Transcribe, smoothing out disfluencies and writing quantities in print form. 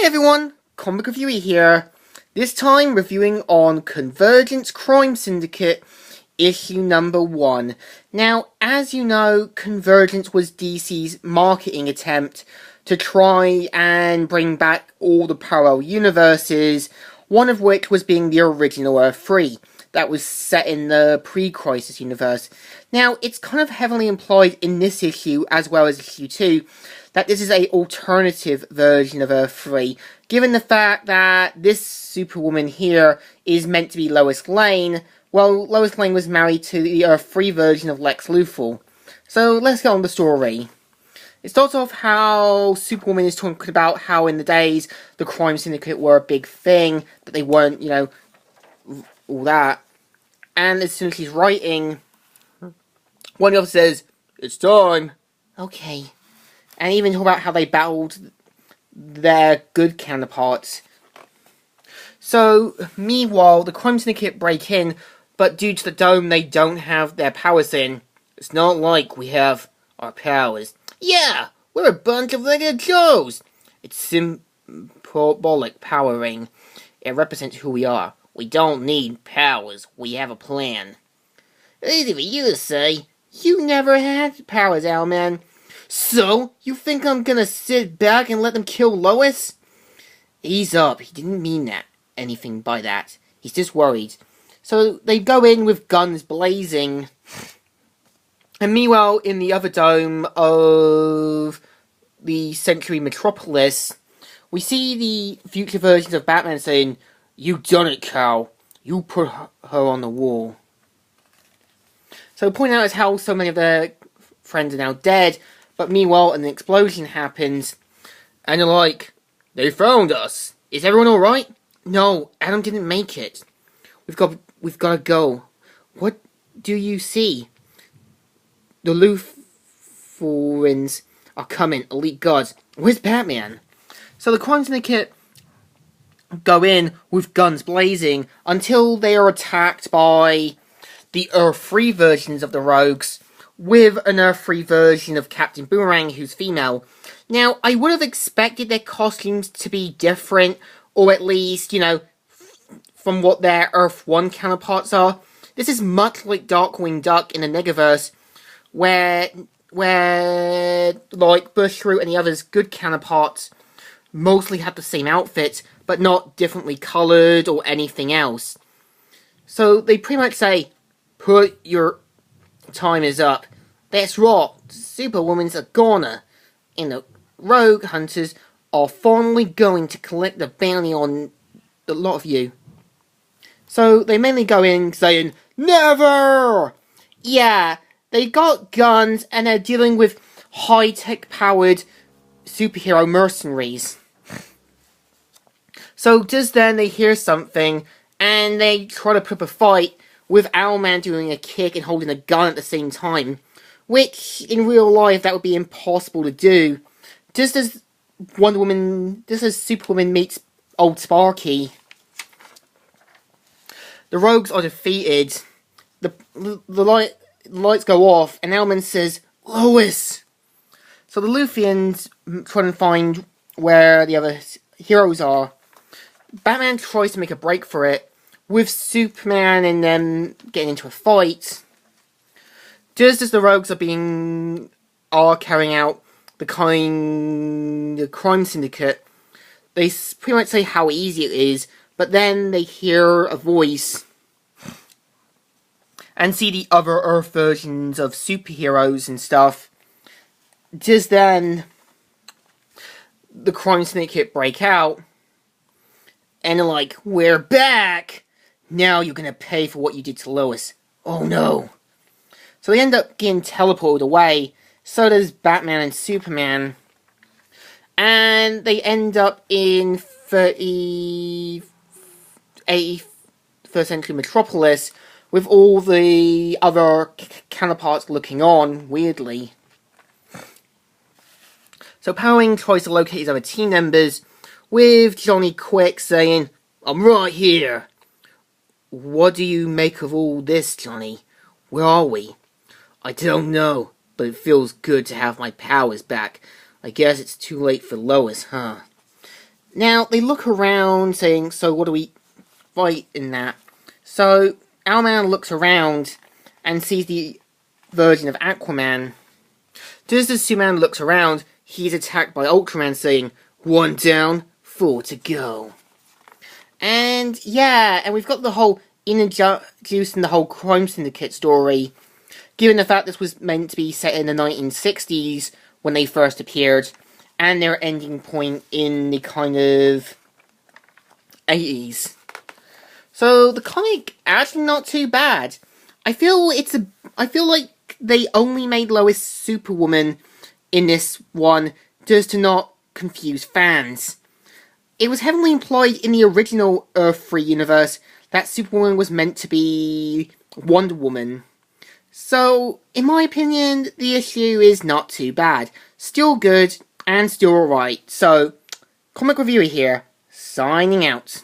Hi everyone, Comic Reviewer here. This time reviewing on Convergence Crime Syndicate, issue number 1. Now, as you know, Convergence was DC's marketing attempt to try and bring back all the parallel universes, one of which was being the original Earth 3, that was set in the pre-Crisis universe. Now, it's kind of heavily implied in this issue, as well as issue 2, that this is a alternative version of Earth 3, given the fact that this Superwoman here is meant to be Lois Lane. Well, Lois Lane was married to the Earth 3 version of Lex Luthor. So let's get on the story. It starts off how Superwoman is talking about how in the days the crime syndicate were a big thing, that they weren't, all that. And as soon as she's writing, one of them says, "It's time." Okay. And even talk about how they battled their good counterparts. So, meanwhile, the crime syndicate break in, but due to the dome, they don't have their powers in. It's not like we have our powers. Yeah, we're a bunch of regular Joes. It's symbolic powering. It represents who we are. We don't need powers. We have a plan. Easy for you to say. You never had powers, Owlman. So, you think I'm gonna sit back and let them kill Lois? Ease up, he didn't mean anything by that. He's just worried. So, they go in with guns blazing. And meanwhile, in the other dome of the Century Metropolis, we see the future versions of Batman saying, "You done it, Cal. You put her on the wall." So, pointing out is how so many of their friends are now dead. But meanwhile, an explosion happens, and they're like, "They found us. Is everyone alright?" "No, Adam didn't make it. We've got to go." "What do you see?" "The Lutherans are coming, elite guards." "Where's Batman?" So the crime syndicate go in with guns blazing until they are attacked by the Earth 3 versions of the Rogues, with an Earth 3 version of Captain Boomerang, who's female. Now, I would have expected their costumes to be different, or at least, from what their Earth 1 counterparts are. This is much like Darkwing Duck in the Negaverse, where like Bushroot and the others' good counterparts mostly have the same outfits, but not differently coloured or anything else. So they pretty much say, "Put your time is up." That's right, Superwoman's a goner, and the rogue hunters are finally going to collect the bounty on a lot of you. So they mainly go in saying, "Never!" Yeah, they got guns and they're dealing with high-tech powered superhero mercenaries. So just then they hear something and they try to put up a fight, with Owlman doing a kick and holding a gun at the same time, which in real life that would be impossible to do. Just as Superwoman meets old Sparky, the Rogues are defeated. The lights go off and Owlman says, "Lois!" So the Luthians try to find where the other heroes are. Batman tries to make a break for it, with Superman and them getting into a fight. Just as the Rogues are carrying out the crime syndicate, they pretty much say how easy it is, but then they hear a voice and see the other Earth versions of superheroes and stuff. Just then, the crime syndicate break out, and they're like, "We're back! Now you're gonna pay for what you did to Lois." "Oh no." So they end up getting teleported away. So does Batman and Superman. And they end up in 81st Century Metropolis, with all the other counterparts looking on, weirdly. So Powering tries to locate his other team members, with Johnny Quick saying, "I'm right here." "What do you make of all this, Johnny? Where are we?" "I don't know, but it feels good to have my powers back. I guess it's too late for Lois, huh?" Now, they look around saying, so what do we fight in that? So, Owlman looks around and sees the version of Aquaman. Just as Superman looks around, he's attacked by Ultraman saying, 1 down, 4 to go. And yeah, and we've got the whole introducing the whole crime syndicate story. Given the fact this was meant to be set in the 1960s when they first appeared, and their ending point in the kind of 80s. So the comic actually not too bad. I feel like they only made Lois Superwoman in this one just to not confuse fans. It was heavily implied in the original Earth 3 universe that Superwoman was meant to be Wonder Woman. So, in my opinion, the issue is not too bad. Still good, and still alright. So, Comic Reviewer here, signing out.